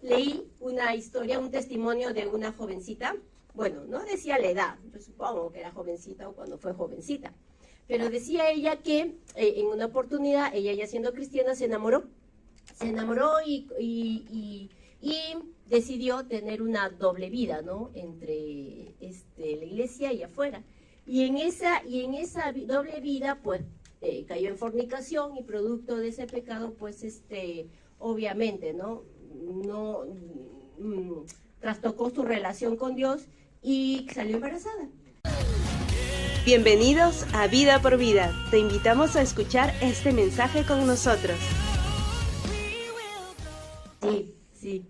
leí una historia, un testimonio de una jovencita. Bueno, no decía la edad, yo supongo que era jovencita o cuando fue jovencita, pero decía ella que en una oportunidad, ella ya siendo cristiana, se enamoró y decidió tener una doble vida, ¿no? Entre la iglesia y afuera. Y en esa doble vida, pues, cayó en fornicación y producto de ese pecado, pues, obviamente, ¿no? Trastocó su relación con Dios y salió embarazada. Bienvenidos a Vida por Vida. Te invitamos a escuchar este mensaje con nosotros. Sí,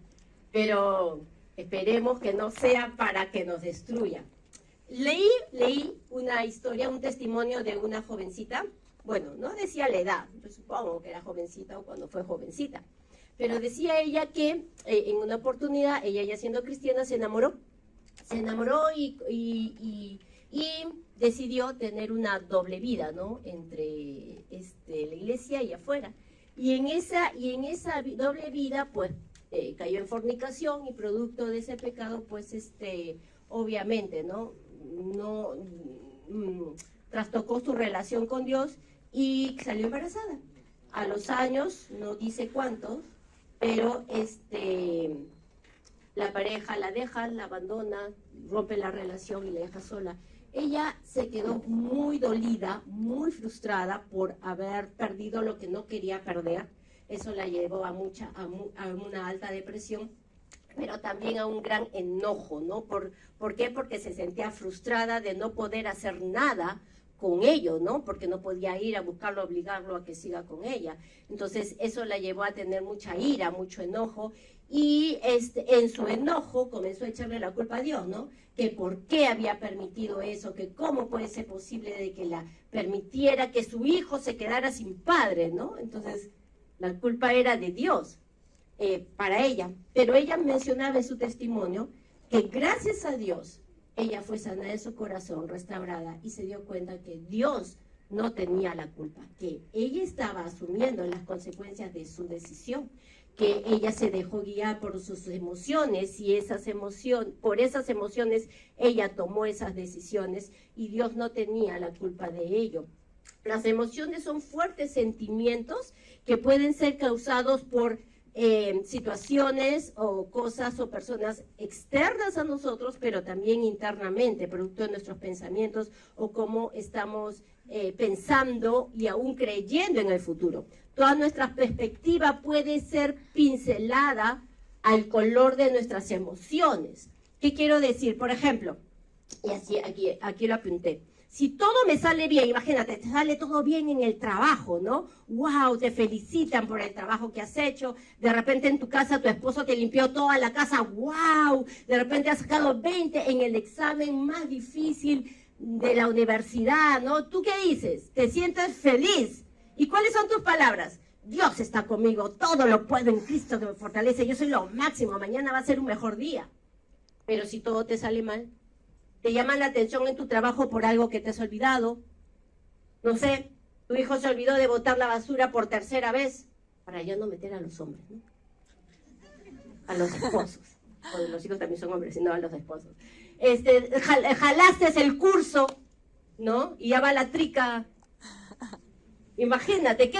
pero esperemos que no sea para que nos destruya. Leí una historia, un testimonio de una jovencita. Bueno, no decía la edad, yo supongo que era jovencita o cuando fue jovencita, pero decía ella que en una oportunidad, ella ya siendo cristiana, se enamoró y decidió tener una doble vida, ¿no? Entre la iglesia y afuera. Y en esa doble vida, pues, cayó en fornicación y producto de ese pecado, pues, obviamente, ¿no? Trastocó su relación con Dios y salió embarazada. A los años, no dice cuántos, pero la pareja la deja, la abandona, rompe la relación y la deja sola. Ella se quedó muy dolida, muy frustrada por haber perdido lo que no quería perder. Eso la llevó a una alta depresión, pero también a un gran enojo, ¿no? ¿Por qué? Porque se sentía frustrada de no poder hacer nada con ello, ¿no? Porque no podía ir a buscarlo, obligarlo a que siga con ella. Entonces eso la llevó a tener mucha ira, mucho enojo, y en su enojo comenzó a echarle la culpa a Dios, ¿no? Que por qué había permitido eso, que cómo puede ser posible de que la permitiera que su hijo se quedara sin padre, ¿no? Entonces la culpa era de Dios para ella. Pero ella mencionaba en su testimonio que gracias a Dios ella fue sana de su corazón, restaurada, y se dio cuenta que Dios no tenía la culpa, que ella estaba asumiendo las consecuencias de su decisión, que ella se dejó guiar por sus emociones y por esas emociones ella tomó esas decisiones y Dios no tenía la culpa de ello. Las emociones son fuertes sentimientos que pueden ser causados por situaciones o cosas o personas externas a nosotros, pero también internamente, producto de nuestros pensamientos o cómo estamos pensando y aún creyendo en el futuro. Toda nuestra perspectiva puede ser pincelada al color de nuestras emociones. ¿Qué quiero decir? Por ejemplo, y así aquí lo apunté. Si todo me sale bien, imagínate, te sale todo bien en el trabajo, ¿no? ¡Wow! Te felicitan por el trabajo que has hecho. De repente en tu casa tu esposo te limpió toda la casa. ¡Wow! De repente has sacado 20 en el examen más difícil de la universidad, ¿no? ¿Tú qué dices? Te sientes feliz. ¿Y cuáles son tus palabras? Dios está conmigo, todo lo puedo en Cristo que me fortalece. Yo soy lo máximo, mañana va a ser un mejor día. Pero si todo te sale mal, te llaman la atención en tu trabajo por algo que te has olvidado. No sé, tu hijo se olvidó de botar la basura por tercera vez, para ya no meter a los hombres, ¿no? A los esposos. O los hijos también son hombres, sino a los esposos. Jalaste el curso, ¿no? Y ya va la trica. Imagínate,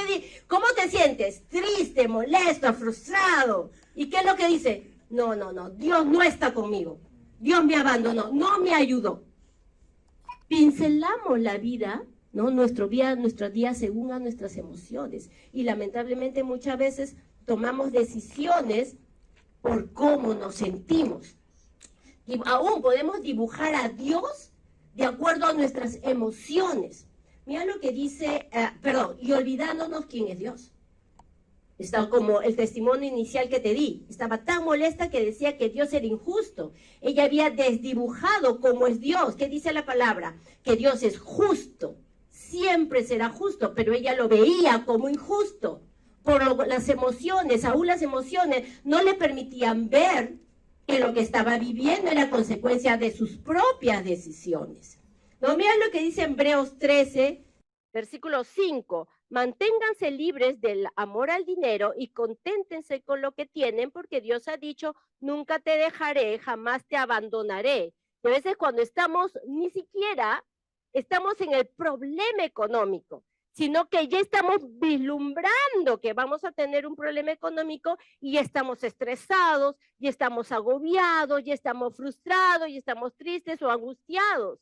¿cómo te sientes? Triste, molesto, frustrado. ¿Y qué es lo que dice? No, Dios no está conmigo. Dios me abandonó, no me ayudó. Pincelamos la vida, ¿no? Nuestro día según a nuestras emociones. Y lamentablemente muchas veces tomamos decisiones por cómo nos sentimos. Y aún podemos dibujar a Dios de acuerdo a nuestras emociones. Mira lo que dice, y olvidándonos quién es Dios. Está como el testimonio inicial que te di. Estaba tan molesta que decía que Dios era injusto. Ella había desdibujado cómo es Dios. ¿Qué dice la palabra? Que Dios es justo. Siempre será justo, pero ella lo veía como injusto. Por las emociones, aún las emociones no le permitían ver que lo que estaba viviendo era consecuencia de sus propias decisiones. No, miren lo que dice Hebreos 13, versículo 5. Manténganse libres del amor al dinero y conténtense con lo que tienen, porque Dios ha dicho, nunca te dejaré, jamás te abandonaré. Y a veces cuando estamos, ni siquiera estamos en el problema económico, sino que ya estamos vislumbrando que vamos a tener un problema económico y ya estamos estresados, ya estamos agobiados, ya estamos frustrados, ya estamos tristes o angustiados.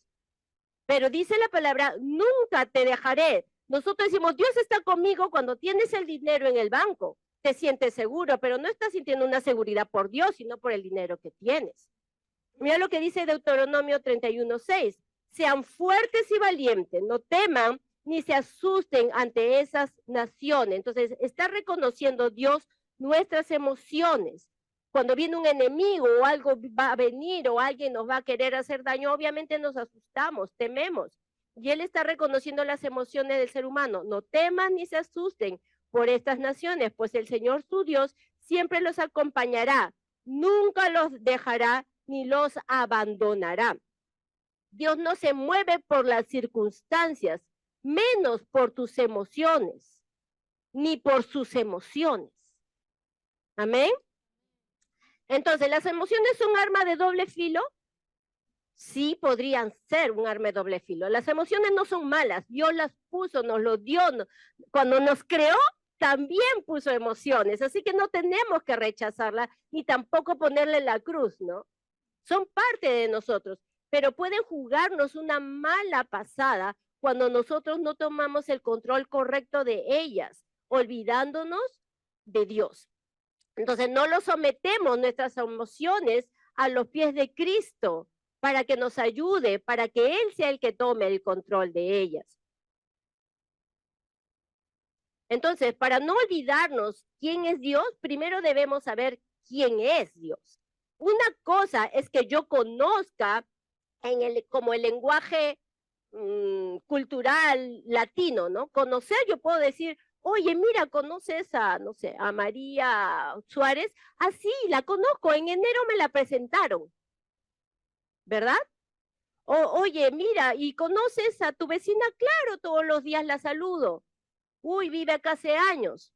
Pero dice la palabra, nunca te dejaré. Nosotros decimos, Dios está conmigo cuando tienes el dinero en el banco. Te sientes seguro, pero no estás sintiendo una seguridad por Dios, sino por el dinero que tienes. Mira lo que dice Deuteronomio 31:6. Sean fuertes y valientes, no teman ni se asusten ante esas naciones. Entonces, está reconociendo Dios nuestras emociones. Cuando viene un enemigo o algo va a venir o alguien nos va a querer hacer daño, obviamente nos asustamos, tememos. Y Él está reconociendo las emociones del ser humano. No teman ni se asusten por estas naciones, pues el Señor su Dios siempre los acompañará, nunca los dejará ni los abandonará. Dios no se mueve por las circunstancias, menos por tus emociones, ni por sus emociones. Amén. Entonces, ¿las emociones son arma de doble filo? Sí, podrían ser un arma de doble filo. Las emociones no son malas, Dios las puso, nos lo dio. Cuando nos creó, también puso emociones, así que no tenemos que rechazarlas, ni tampoco ponerle la cruz, ¿no? Son parte de nosotros, pero pueden jugarnos una mala pasada cuando nosotros no tomamos el control correcto de ellas, olvidándonos de Dios. Entonces no lo sometemos nuestras emociones a los pies de Cristo para que nos ayude, para que Él sea el que tome el control de ellas. Entonces, para no olvidarnos quién es Dios, primero debemos saber quién es Dios. Una cosa es que yo conozca como el lenguaje cultural latino, ¿no? Conocer, yo puedo decir, oye, mira, ¿conoces a, no sé, a María Suárez? Ah, sí, la conozco, en enero me la presentaron, ¿verdad? Oye, mira, ¿y conoces a tu vecina? Claro, todos los días la saludo. Uy, vive acá hace años.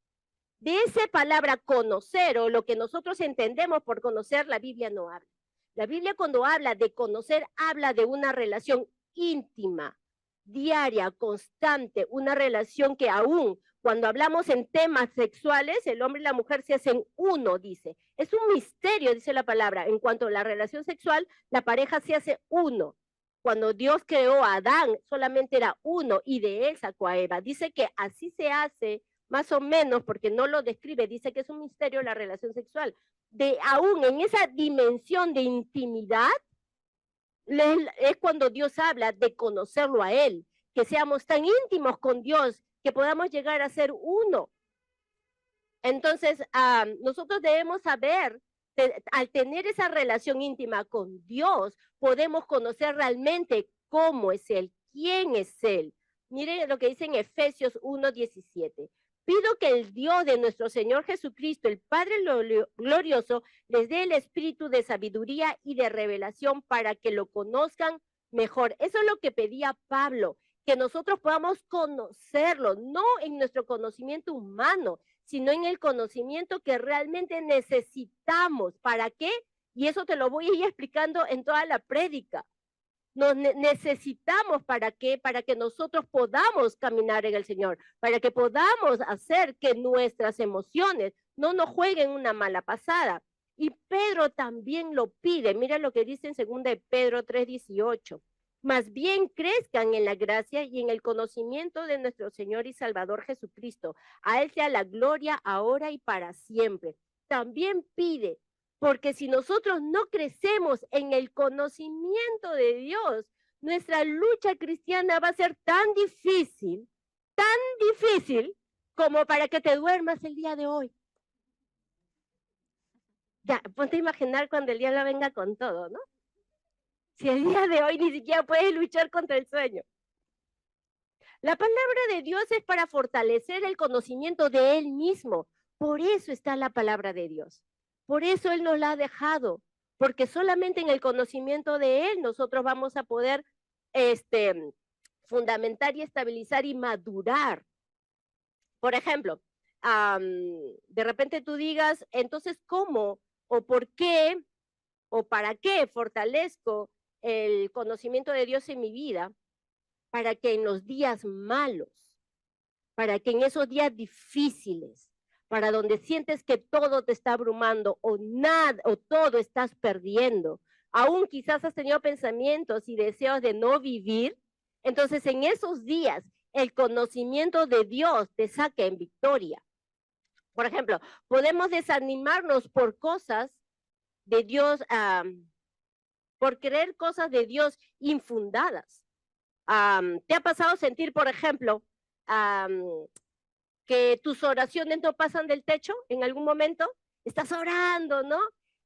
De esa palabra conocer, o lo que nosotros entendemos por conocer, la Biblia no habla. La Biblia cuando habla de conocer, habla de una relación íntima, diaria, constante, una relación que aún cuando hablamos en temas sexuales, el hombre y la mujer se hacen uno, dice. Es un misterio, dice la palabra. En cuanto a la relación sexual, la pareja se hace uno. Cuando Dios creó a Adán, solamente era uno y de él sacó a Eva. Dice que así se hace, más o menos, porque no lo describe, dice que es un misterio la relación sexual. Aún en esa dimensión de intimidad, es cuando Dios habla de conocerlo a Él, que seamos tan íntimos con Dios que podamos llegar a ser uno. Entonces, nosotros debemos saber, al tener esa relación íntima con Dios, podemos conocer realmente cómo es Él, quién es Él. Miren lo que dice en Efesios 1:17. Pido que el Dios de nuestro Señor Jesucristo, el Padre glorioso, les dé el espíritu de sabiduría y de revelación para que lo conozcan mejor. Eso es lo que pedía Pablo, que nosotros podamos conocerlo, no en nuestro conocimiento humano, sino en el conocimiento que realmente necesitamos. ¿Para qué? Y eso te lo voy a ir explicando en toda la prédica. Nos necesitamos ¿para qué? Para que nosotros podamos caminar en el Señor, para que podamos hacer que nuestras emociones no nos jueguen una mala pasada. Y Pedro también lo pide. Mira lo que dice en 2 de Pedro 3:18. Más bien crezcan en la gracia y en el conocimiento de nuestro Señor y Salvador Jesucristo. A Él sea la gloria ahora y para siempre. También pide, porque si nosotros no crecemos en el conocimiento de Dios, nuestra lucha cristiana va a ser tan difícil como para que te duermas el día de hoy. Ya, ponte a imaginar cuando el diablo venga con todo, ¿no? Si el día de hoy ni siquiera puedes luchar contra el sueño. La palabra de Dios es para fortalecer el conocimiento de Él mismo. Por eso está la palabra de Dios. Por eso Él nos la ha dejado. Porque solamente en el conocimiento de Él nosotros vamos a poder fundamentar y estabilizar y madurar. Por ejemplo, de repente tú digas, entonces, ¿cómo o por qué o para qué fortalezco el conocimiento de Dios en mi vida? Para que en los días malos, para que en esos días difíciles, para donde sientes que todo te está abrumando o nada o todo estás perdiendo, aún quizás has tenido pensamientos y deseos de no vivir, entonces en esos días el conocimiento de Dios te saca en victoria. Por ejemplo, podemos desanimarnos por cosas de Dios, por creer cosas de Dios infundadas. ¿Te ha pasado sentir, por ejemplo, que tus oraciones no pasan del techo en algún momento? Estás orando, ¿no?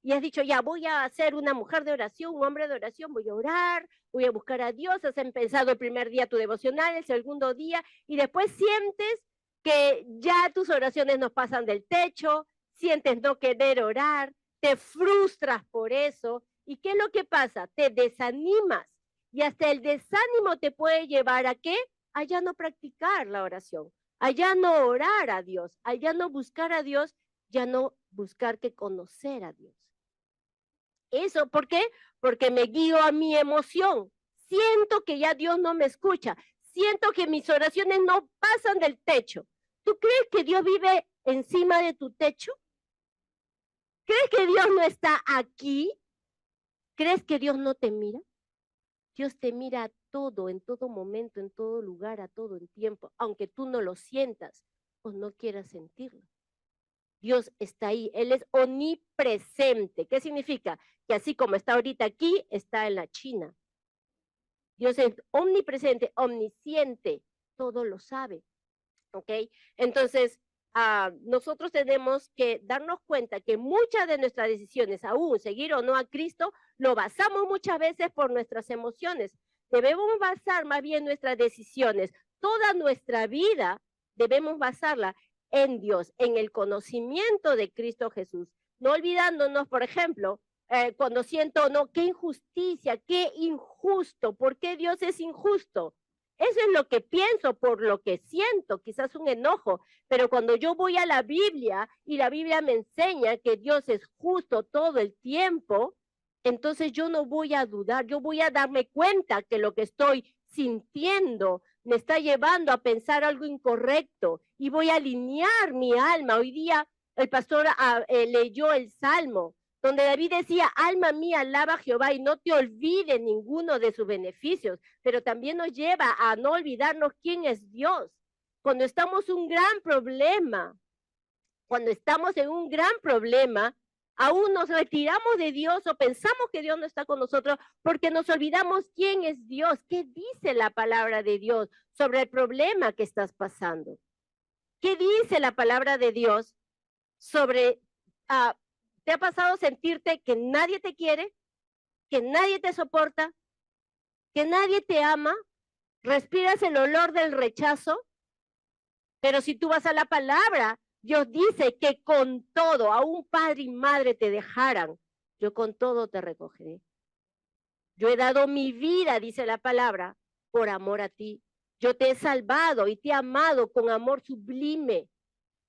Y has dicho, ya voy a ser una mujer de oración, un hombre de oración, voy a orar, voy a buscar a Dios, has empezado el primer día tu devocional, el segundo día, y después sientes que ya tus oraciones no pasan del techo, sientes no querer orar, te frustras por eso, ¿y qué es lo que pasa? Te desanimas, y hasta el desánimo te puede llevar ¿a qué? A ya no practicar la oración, a ya no orar a Dios, a ya no buscar a Dios, ya no buscar que conocer a Dios. Eso, ¿por qué? Porque me guío a mi emoción. Siento que ya Dios no me escucha. Siento que mis oraciones no pasan del techo. ¿Tú crees que Dios vive encima de tu techo? ¿Crees que Dios no está aquí? ¿Crees que Dios no te mira? Dios te mira a todo, en todo momento, en todo lugar, a todo en tiempo, aunque tú no lo sientas o no quieras sentirlo. Dios está ahí, Él es omnipresente. ¿Qué significa? Que así como está ahorita aquí, está en la China. Dios es omnipresente, omnisciente, todo lo sabe. ¿Ok? Entonces, nosotros tenemos que darnos cuenta que muchas de nuestras decisiones, aún seguir o no a Cristo, lo basamos muchas veces por nuestras emociones. Debemos basar más bien nuestras decisiones, toda nuestra vida debemos basarla en Dios, en el conocimiento de Cristo Jesús. No olvidándonos, por ejemplo, cuando siento, no, qué injusticia, qué injusto, ¿por qué Dios es injusto? Eso es lo que pienso por lo que siento, quizás un enojo, pero cuando yo voy a la Biblia y la Biblia me enseña que Dios es justo todo el tiempo, entonces yo no voy a dudar, yo voy a darme cuenta que lo que estoy sintiendo me está llevando a pensar algo incorrecto y voy a alinear mi alma. Hoy día el pastor leyó el Salmo, donde David decía, alma mía, alaba a Jehová y no te olvides ninguno de sus beneficios, pero también nos lleva a no olvidarnos quién es Dios. Cuando estamos en un gran problema, aún nos retiramos de Dios o pensamos que Dios no está con nosotros porque nos olvidamos quién es Dios, qué dice la palabra de Dios sobre el problema que estás pasando. ¿Qué dice la palabra de Dios sobre... ¿Te ha pasado sentirte que nadie te quiere, que nadie te soporta, que nadie te ama? ¿Respiras el olor del rechazo? Pero si tú vas a la palabra, Dios dice que con todo, aún padre y madre te dejaran, yo con todo te recogeré. Yo he dado mi vida, dice la palabra, por amor a ti. Yo te he salvado y te he amado con amor sublime.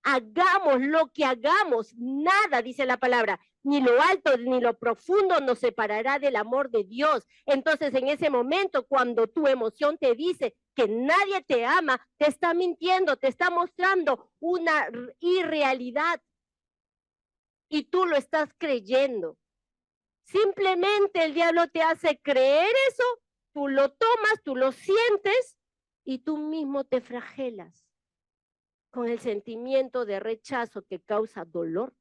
Hagamos lo que hagamos, nada, dice la palabra, ni lo alto ni lo profundo nos separará del amor de Dios. Entonces, en ese momento, cuando tu emoción te dice que nadie te ama, te está mintiendo, te está mostrando una irrealidad y tú lo estás creyendo. Simplemente el diablo te hace creer eso, tú lo tomas, tú lo sientes y tú mismo te flagelas con el sentimiento de rechazo que causa dolor.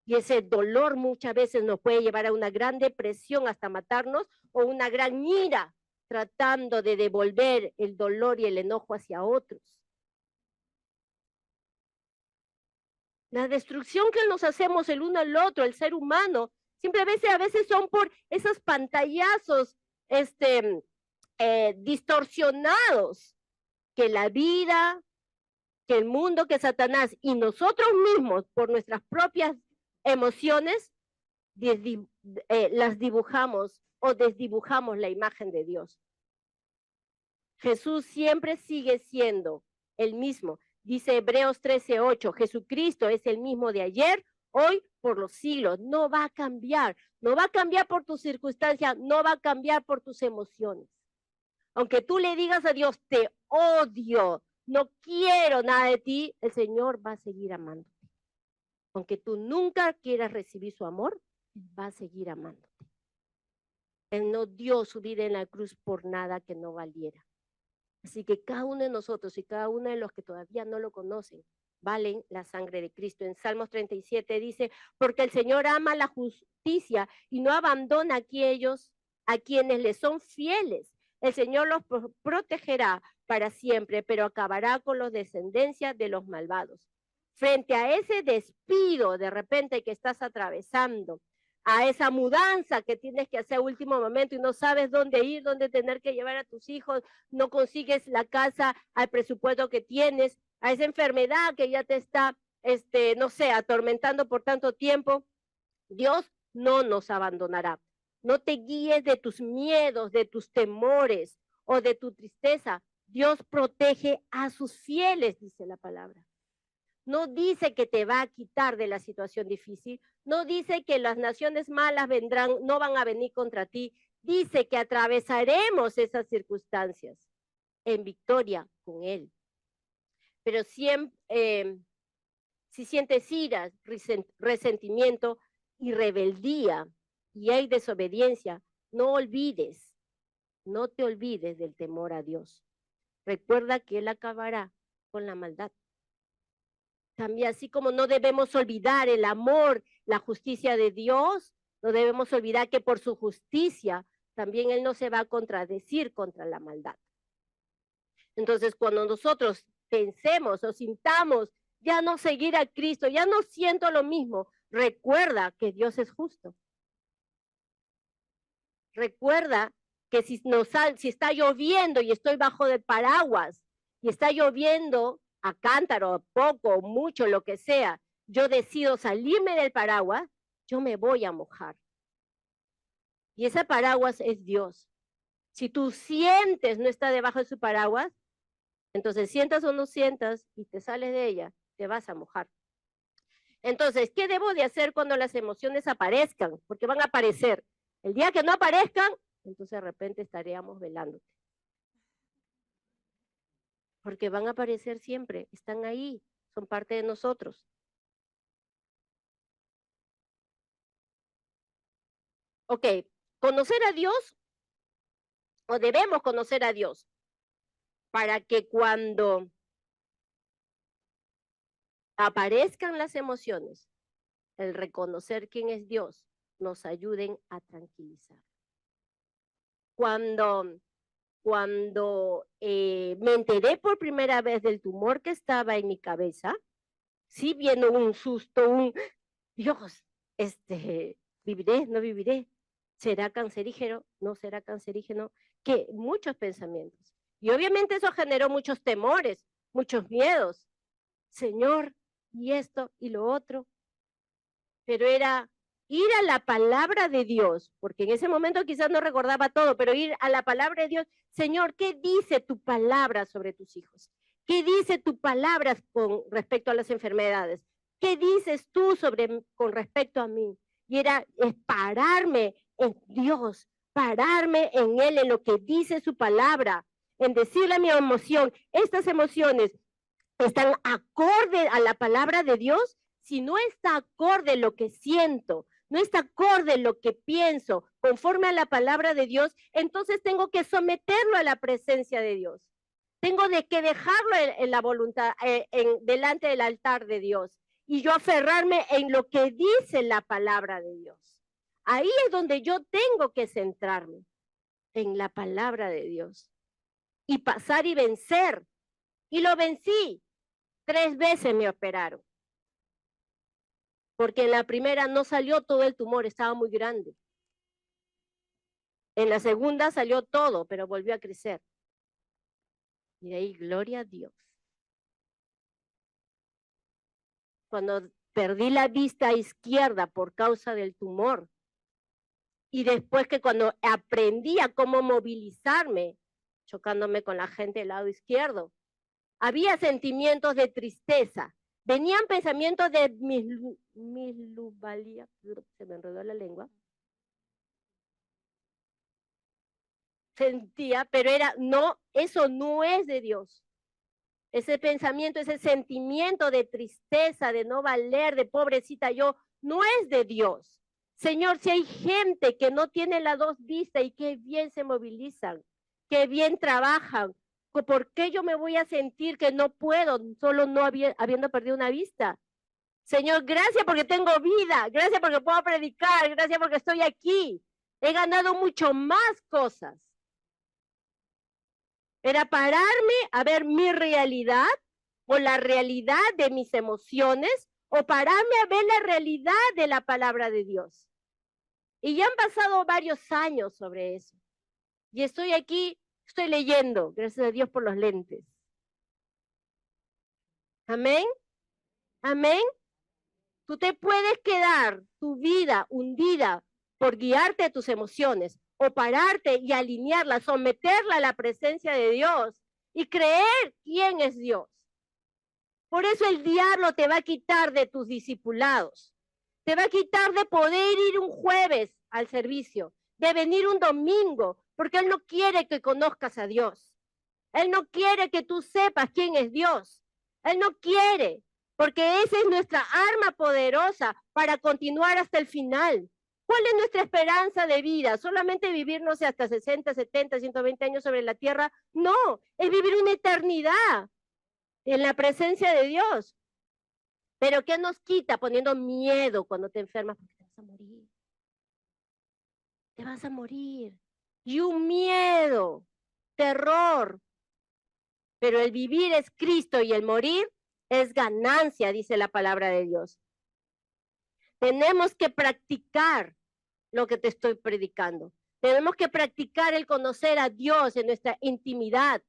Y ese dolor muchas veces nos puede llevar a una gran depresión hasta matarnos o una gran ira tratando de devolver el dolor y el enojo hacia otros. La destrucción que nos hacemos el uno al otro, el ser humano, simplemente a veces son por esos pantallazos distorsionados que la vida, que el mundo, que Satanás y nosotros mismos por nuestras propias emociones las dibujamos o desdibujamos la imagen de Dios. Jesús siempre sigue siendo el mismo, Dice Hebreos 13:8, Jesucristo es el mismo de ayer, hoy, por los siglos. No va a cambiar. No va a cambiar por tus circunstancias, no va a cambiar por tus emociones. Aunque tú le digas a Dios, te odio, no quiero nada de ti, el Señor va a seguir amándote. Aunque tú nunca quieras recibir su amor, va a seguir amándote. Él no dio su vida en la cruz por nada que no valiera. Así que cada uno de nosotros y cada uno de los que todavía no lo conocen, valen la sangre de Cristo. En Salmos 37 dice, porque el Señor ama la justicia y no abandona a aquellos a quienes le son fieles. El Señor los protegerá para siempre, pero acabará con los descendencias de los malvados. Frente a ese despido de repente que estás atravesando, a esa mudanza que tienes que hacer a último momento y no sabes dónde ir, dónde tener que llevar a tus hijos, no consigues la casa al presupuesto que tienes, a esa enfermedad que ya te está, no sé, atormentando por tanto tiempo, Dios no nos abandonará. No te guíes de tus miedos, de tus temores o de tu tristeza. Dios protege a sus fieles, dice la palabra. No dice que te va a quitar de la situación difícil, no dice que las naciones malas vendrán, no van a venir contra ti, dice que atravesaremos esas circunstancias en victoria con Él. Pero siempre, si sientes ira, resentimiento y rebeldía y hay desobediencia, no te olvides del temor a Dios. Recuerda que Él acabará con la maldad. También así como no debemos olvidar el amor, la justicia de Dios, no debemos olvidar que por su justicia también Él no se va a contradecir contra la maldad. Entonces, cuando nosotros pensemos o sintamos ya no seguir a Cristo, ya no siento lo mismo, recuerda que Dios es justo. Recuerda que si está lloviendo y estoy bajo del paraguas y está lloviendo a cántaro, poco, mucho, lo que sea, yo decido salirme del paraguas, yo me voy a mojar. Y ese paraguas es Dios. Si tú sientes no está debajo de su paraguas, entonces sientas o no sientas y te sales de ella, te vas a mojar. Entonces, ¿qué debo de hacer cuando las emociones aparezcan? Porque van a aparecer. El día que no aparezcan, entonces de repente estaríamos velándote. Porque van a aparecer siempre, están ahí, son parte de nosotros. Ok, conocer a Dios, o debemos conocer a Dios, para que cuando aparezcan las emociones, el reconocer quién es Dios, nos ayuden a tranquilizar. Cuando me enteré por primera vez del tumor que estaba en mi cabeza, sí viendo un susto, Dios, viviré, no viviré, será cancerígeno, no será cancerígeno, que muchos pensamientos. Y obviamente eso generó muchos temores, muchos miedos. Señor, y esto y lo otro. Pero era ir a la palabra de Dios, porque en ese momento quizás no recordaba todo, pero ir a la palabra de Dios. Señor, ¿qué dice tu palabra sobre tus hijos? ¿Qué dice tu palabra con respecto a las enfermedades? ¿Qué dices tú con respecto a mí? Y es pararme en Dios, pararme en Él, en lo que dice su palabra, en decirle a mi emoción, estas emociones están acorde a la palabra de Dios. Si no está acorde lo que siento, no está acorde lo que pienso, conforme a la palabra de Dios, entonces tengo que someterlo a la presencia de Dios. Tengo que dejarlo en la voluntad, delante del altar de Dios. Y yo aferrarme en lo que dice la palabra de Dios. Ahí es donde yo tengo que centrarme, en la palabra de Dios. Y pasar y vencer. Y lo vencí. 3 veces me operaron. Porque en la primera no salió todo el tumor, estaba muy grande. En la segunda salió todo, pero volvió a crecer. Y de ahí, gloria a Dios. Cuando perdí la vista izquierda por causa del tumor, y después que cuando aprendí a cómo movilizarme, chocándome con la gente del lado izquierdo, había sentimientos de tristeza, venían pensamientos de mislubalía, se me enredó la lengua, sentía, pero era, no, eso no es de Dios. Ese pensamiento, ese sentimiento de tristeza, de no valer, de pobrecita yo, no es de Dios. Señor, si hay gente que no tiene las dos vistas y que bien se movilizan, que bien trabajan, ¿por qué yo me voy a sentir que no puedo, solo no habiendo perdido una vista? Señor, gracias porque tengo vida, gracias porque puedo predicar, gracias porque estoy aquí. He ganado mucho más cosas. Era pararme a ver mi realidad o la realidad de mis emociones o pararme a ver la realidad de la palabra de Dios. Y ya han pasado varios años sobre eso. Y estoy aquí, estoy leyendo, gracias a Dios por los lentes. Amén. Amén. Tú te puedes quedar tu vida hundida por guiarte a tus emociones o pararte y alinearla, someterla a la presencia de Dios y creer quién es Dios. Por eso el diablo te va a quitar de tus discipulados, te va a quitar de poder ir un jueves al servicio, de venir un domingo, porque él no quiere que conozcas a Dios. Él no quiere que tú sepas quién es Dios. Él no quiere, porque esa es nuestra arma poderosa para continuar hasta el final. ¿Cuál es nuestra esperanza de vida? ¿Solamente vivir, no sé, hasta 60, 70, 120 años sobre la tierra? No, es vivir una eternidad en la presencia de Dios. Pero ¿qué nos quita? Poniendo miedo cuando te enfermas, porque te vas a morir. Te vas a morir. Y un miedo, terror. Pero el vivir es Cristo y el morir es ganancia, dice la palabra de Dios. Tenemos que practicar lo que te estoy predicando. Tenemos que practicar el conocer a Dios en nuestra intimidad,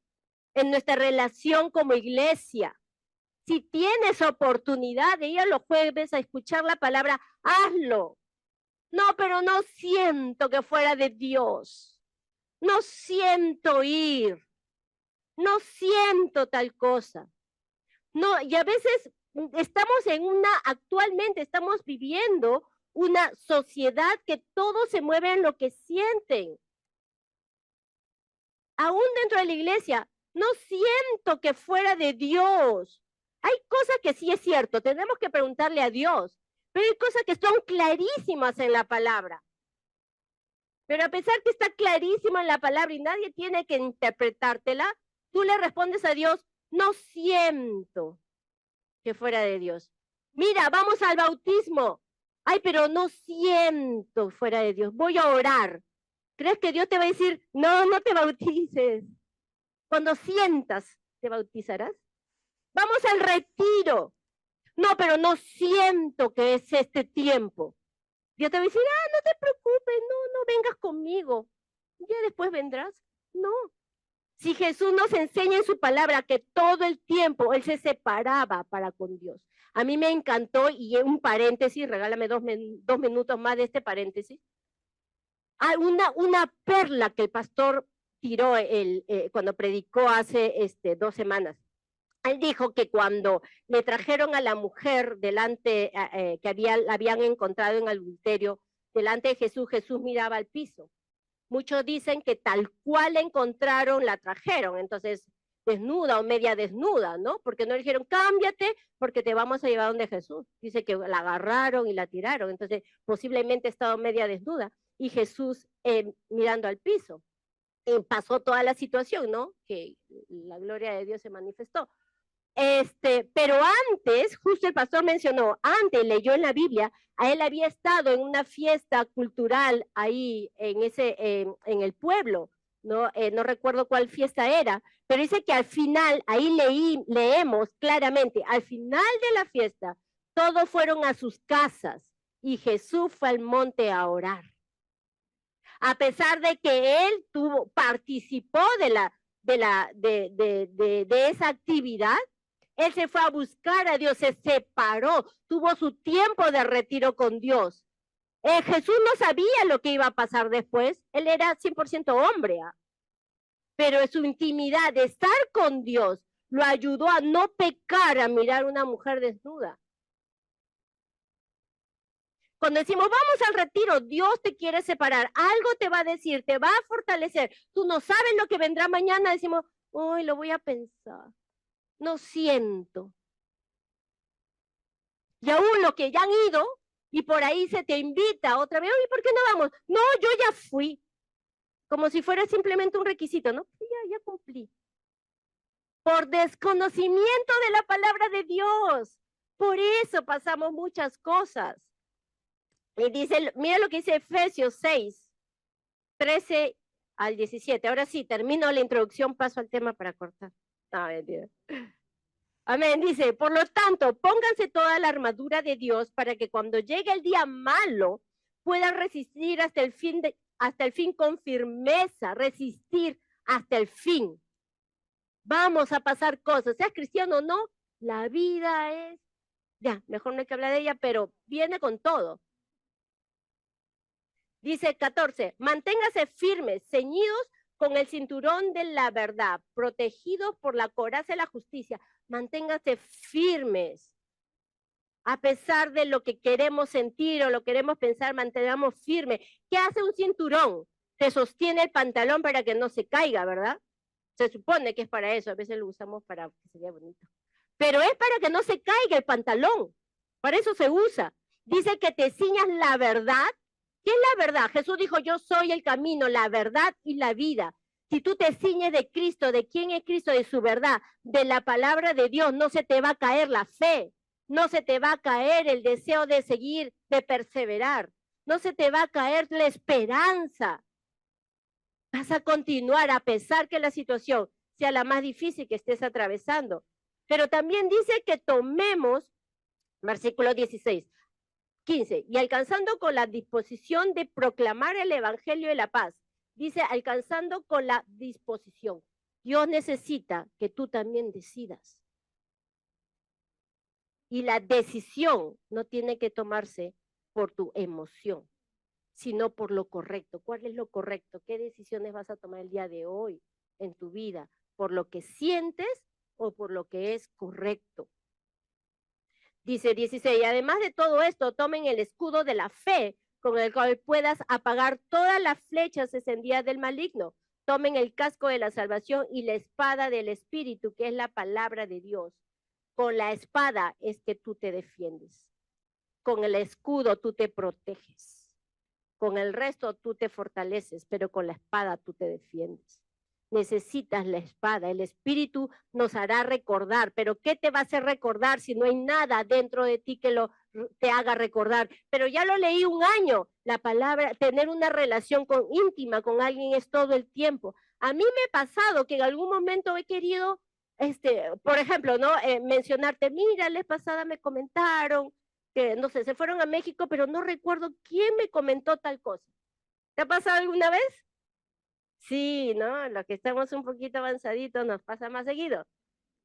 en nuestra relación como iglesia. Si tienes oportunidad de ir a los jueves a escuchar la palabra, hazlo. No, pero no siento que fuera de Dios. No siento ir. No siento tal cosa. No, y a veces actualmente estamos viviendo una sociedad que todo se mueve en lo que sienten. Aún dentro de la iglesia, no siento que fuera de Dios. Hay cosas que sí es cierto, tenemos que preguntarle a Dios, pero hay cosas que son clarísimas en la palabra. Pero a pesar que está clarísima en la palabra y nadie tiene que interpretártela, tú le respondes a Dios, no siento que fuera de Dios. Mira, vamos al bautismo. Ay, pero no siento fuera de Dios. Voy a orar. ¿Crees que Dios te va a decir, no, no te bautices? Cuando sientas, ¿te bautizarás? Vamos al retiro. No, pero no siento que es este tiempo. Dios te va a decir, no te preocupes, no vengas conmigo. Ya después vendrás. No. Si Jesús nos enseña en su palabra que todo el tiempo Él se separaba para con Dios. A mí me encantó, y un paréntesis, regálame dos minutos más de este paréntesis. Hay una perla que el pastor tiró cuando predicó hace 2 semanas. Él dijo que cuando le trajeron a la mujer delante, que la habían encontrado en adulterio, delante de Jesús, Jesús miraba al piso. Muchos dicen que tal cual la encontraron, la trajeron, entonces desnuda o media desnuda, ¿no? Porque no le dijeron, cámbiate, porque te vamos a llevar donde Jesús. Dice que la agarraron y la tiraron, entonces posiblemente estaba media desnuda, y Jesús mirando al piso. Pasó toda la situación, ¿no? Que la gloria de Dios se manifestó. Pero antes, justo el pastor mencionó, antes leyó en la Biblia, a él había estado en una fiesta cultural ahí en el pueblo, ¿no? No recuerdo cuál fiesta era, pero dice que al final, ahí leemos claramente, al final de la fiesta, todos fueron a sus casas y Jesús fue al monte a orar. A pesar de que él participó de esa actividad, él se fue a buscar a Dios, se separó, tuvo su tiempo de retiro con Dios. Jesús no sabía lo que iba a pasar después, él era 100% hombre, pero su intimidad de estar con Dios lo ayudó a no pecar a mirar una mujer desnuda. Cuando decimos, vamos al retiro, Dios te quiere separar, algo te va a decir, te va a fortalecer, tú no sabes lo que vendrá mañana, decimos, uy, lo voy a pensar, no siento. Y aún los que ya han ido, y por ahí se te invita otra vez, oye, ¿por qué no vamos? No, yo ya fui, como si fuera simplemente un requisito, ¿no? Ya cumplí. Por desconocimiento de la palabra de Dios, por eso pasamos muchas cosas. Y dice, mira lo que dice Efesios 6, 13 al 17. Ahora sí, termino la introducción, paso al tema para cortar. No, mentira. Amén, dice, por lo tanto, pónganse toda la armadura de Dios para que cuando llegue el día malo puedan resistir hasta el fin con firmeza, resistir hasta el fin. Vamos a pasar cosas, seas cristiano o no, la vida es, ya, mejor no hay que hablar de ella, pero viene con todo. Dice 14, manténgase firmes, ceñidos con el cinturón de la verdad, protegidos por la coraza de la justicia. Manténgase firmes. A pesar de lo que queremos sentir o lo queremos pensar, mantengamos firmes. ¿Qué hace un cinturón? Te sostiene el pantalón para que no se caiga, ¿verdad? Se supone que es para eso, a veces lo usamos para que sería bonito. Pero es para que no se caiga el pantalón. Para eso se usa. Dice que te ciñas la verdad. ¿Qué es la verdad? Jesús dijo, yo soy el camino, la verdad y la vida. Si tú te ciñes de Cristo, de quién es Cristo, de su verdad, de la palabra de Dios, no se te va a caer la fe, no se te va a caer el deseo de seguir, de perseverar, no se te va a caer la esperanza. Vas a continuar a pesar que la situación sea la más difícil que estés atravesando. Pero también dice que tomemos, versículo 16, 15, y alcanzando con la disposición de proclamar el evangelio de la paz. Dice, alcanzando con la disposición. Dios necesita que tú también decidas. Y la decisión no tiene que tomarse por tu emoción, sino por lo correcto. ¿Cuál es lo correcto? ¿Qué decisiones vas a tomar el día de hoy en tu vida? ¿Por lo que sientes o por lo que es correcto? Dice 16, y además de todo esto, tomen el escudo de la fe, con el cual puedas apagar todas las flechas encendidas del maligno. Tomen el casco de la salvación y la espada del Espíritu, que es la palabra de Dios. Con la espada es que tú te defiendes. Con el escudo tú te proteges. Con el resto tú te fortaleces, pero con la espada tú te defiendes. Necesitas la espada, el Espíritu nos hará recordar, pero ¿qué te va a hacer recordar si no hay nada dentro de ti que te haga recordar? Pero ya lo leí un año, la palabra, tener una relación íntima con alguien es todo el tiempo. A mí me ha pasado que en algún momento he querido, por ejemplo, ¿no? Mencionarte, mira, la vez pasada me comentaron que, no sé, se fueron a México, pero no recuerdo quién me comentó tal cosa. ¿Te ha pasado alguna vez? Sí, ¿no? Los que estamos un poquito avanzaditos nos pasa más seguido,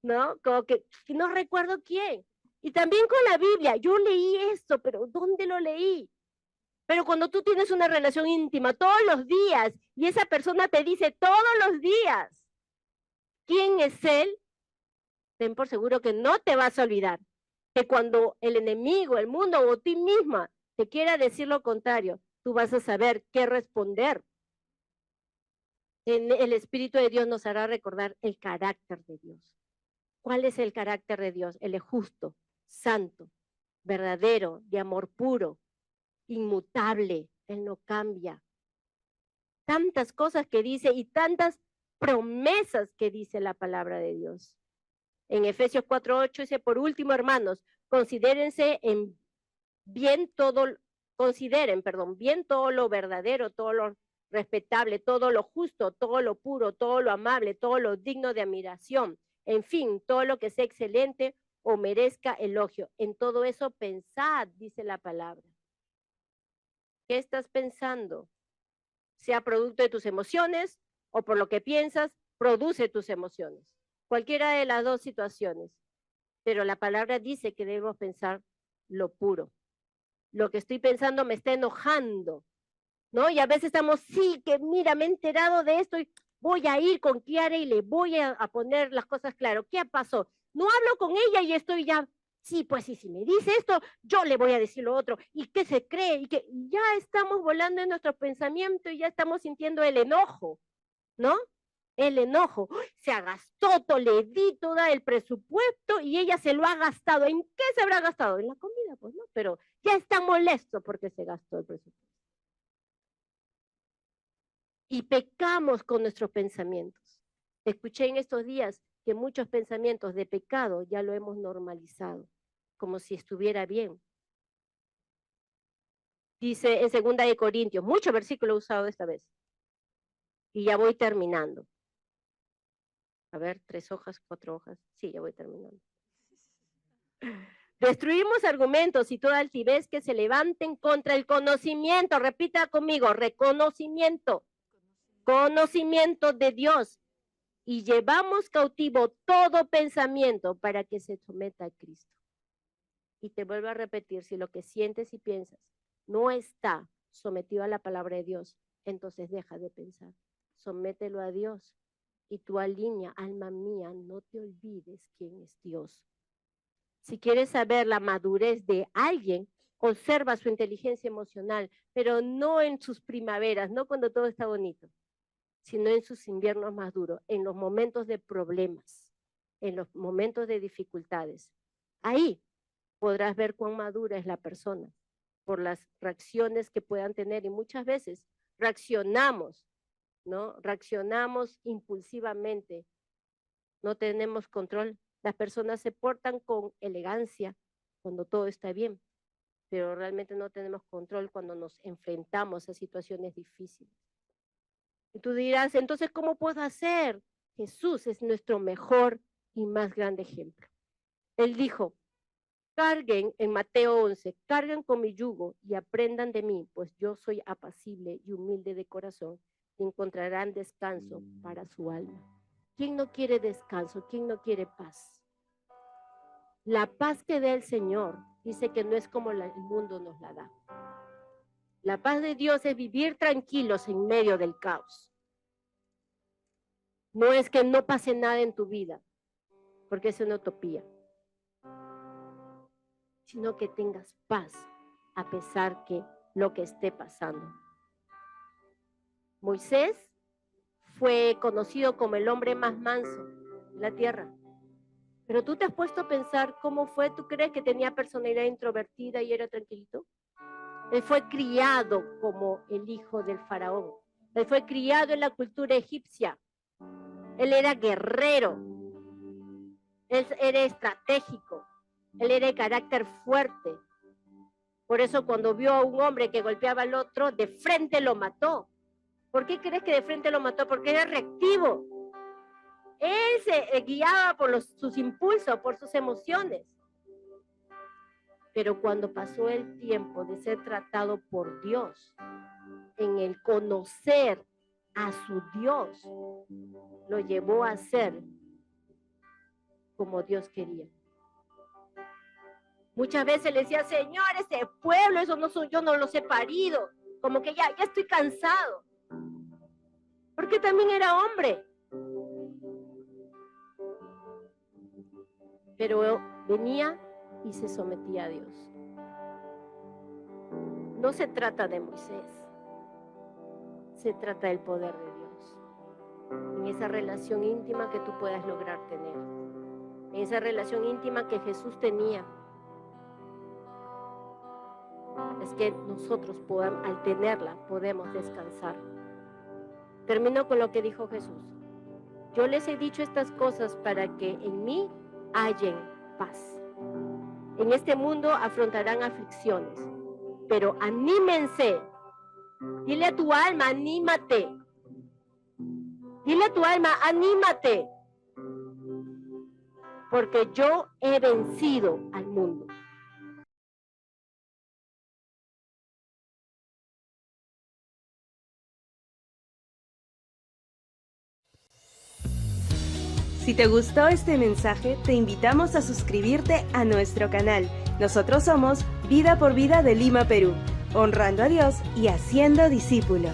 ¿no? Como que no recuerdo quién. Y también con la Biblia, yo leí esto, pero ¿dónde lo leí? Pero cuando tú tienes una relación íntima todos los días y esa persona te dice todos los días quién es él, ten por seguro que no te vas a olvidar. Que cuando el enemigo, el mundo o ti misma te quiera decir lo contrario, tú vas a saber qué responder. El Espíritu de Dios nos hará recordar el carácter de Dios. ¿Cuál es el carácter de Dios? Él es justo, santo, verdadero, de amor puro, inmutable, Él no cambia. Tantas cosas que dice y tantas promesas que dice la palabra de Dios. En Efesios 4:8 dice, por último, hermanos, consideren bien todo lo verdadero, todo lo respetable, todo lo justo, todo lo puro, todo lo amable, todo lo digno de admiración, en fin, todo lo que sea excelente o merezca elogio. En todo eso pensad, dice la palabra. ¿Qué estás pensando? Sea producto de tus emociones o por lo que piensas, produce tus emociones. Cualquiera de las dos situaciones. Pero la palabra dice que debemos pensar lo puro. Lo que estoy pensando me está enojando, ¿no? Y a veces estamos, sí, que mira, me he enterado de esto y voy a ir con Kiara y le voy a poner las cosas claras. ¿Qué pasó? No hablo con ella y estoy ya, sí, pues sí, si me dice esto, yo le voy a decir lo otro. ¿Y qué se cree? Y que ya estamos volando en nuestro pensamiento y ya estamos sintiendo el enojo, ¿no? El enojo. Se gastó toledito el presupuesto y ella se lo ha gastado. ¿En qué se habrá gastado? En la comida, pues no, pero ya está molesto porque se gastó el presupuesto. Y pecamos con nuestros pensamientos. Escuché en estos días que muchos pensamientos de pecado ya lo hemos normalizado, como si estuviera bien. Dice en 2 Corintios, mucho versículo usado esta vez. Y ya voy terminando. A ver, 3 hojas, 4 hojas. Sí, ya voy terminando. Destruimos argumentos y toda altivez que se levanten contra el conocimiento. Repita conmigo, reconocimiento. Conocimiento de Dios. Y llevamos cautivo todo pensamiento para que se someta a Cristo. Y te vuelvo a repetir, si lo que sientes y piensas no está sometido a la palabra de Dios, entonces deja de pensar. Somételo a Dios. Y tú alinea, alma mía, no te olvides quién es Dios. Si quieres saber la madurez de alguien, observa su inteligencia emocional, pero no en sus primaveras, no cuando todo está bonito, sino en sus inviernos más duros, en los momentos de problemas, en los momentos de dificultades. Ahí podrás ver cuán madura es la persona por las reacciones que puedan tener, y muchas veces reaccionamos, ¿no? Reaccionamos impulsivamente, no tenemos control. Las personas se portan con elegancia cuando todo está bien, pero realmente no tenemos control cuando nos enfrentamos a situaciones difíciles. Y tú dirás, entonces, ¿cómo puedo hacer? Jesús es nuestro mejor y más grande ejemplo. Él dijo, carguen, en Mateo 11, carguen con mi yugo y aprendan de mí, pues yo soy apacible y humilde de corazón, y encontrarán descanso para su alma. ¿Quién no quiere descanso? ¿Quién no quiere paz? La paz que da el Señor dice que no es como el mundo nos la da. La paz de Dios es vivir tranquilos en medio del caos. No es que no pase nada en tu vida, porque es una utopía, sino que tengas paz a pesar que lo que esté pasando. Moisés fue conocido como el hombre más manso de la tierra. Pero tú te has puesto a pensar cómo fue. ¿Tú crees que tenía personalidad introvertida y era tranquilito? Él fue criado como el hijo del faraón. Él fue criado en la cultura egipcia. Él era guerrero. Él era estratégico. Él era de carácter fuerte. Por eso cuando vio a un hombre que golpeaba al otro, de frente lo mató. ¿Por qué crees que de frente lo mató? Porque era reactivo. Él se guiaba por sus impulsos, por sus emociones. Pero cuando pasó el tiempo de ser tratado por Dios, en el conocer a su Dios, lo llevó a ser como Dios quería. Muchas veces le decía, Señor, ese pueblo, eso no soy yo, no los he parido. Como que ya estoy cansado. Porque también era hombre. Pero venía y se sometía a Dios. No se trata de Moisés, se trata del poder de Dios, en esa relación íntima que tú puedas lograr tener, en esa relación íntima que Jesús tenía. Es que nosotros al tenerla podemos descansar. Termino con lo que dijo Jesús. Yo les he dicho estas cosas para que en mí hallen paz. En este mundo afrontarán aflicciones, pero anímense. Dile a tu alma, anímate. Dile a tu alma, anímate. Porque yo he vencido al mundo. Si te gustó este mensaje, te invitamos a suscribirte a nuestro canal. Nosotros somos Vida por Vida de Lima, Perú, honrando a Dios y haciendo discípulos.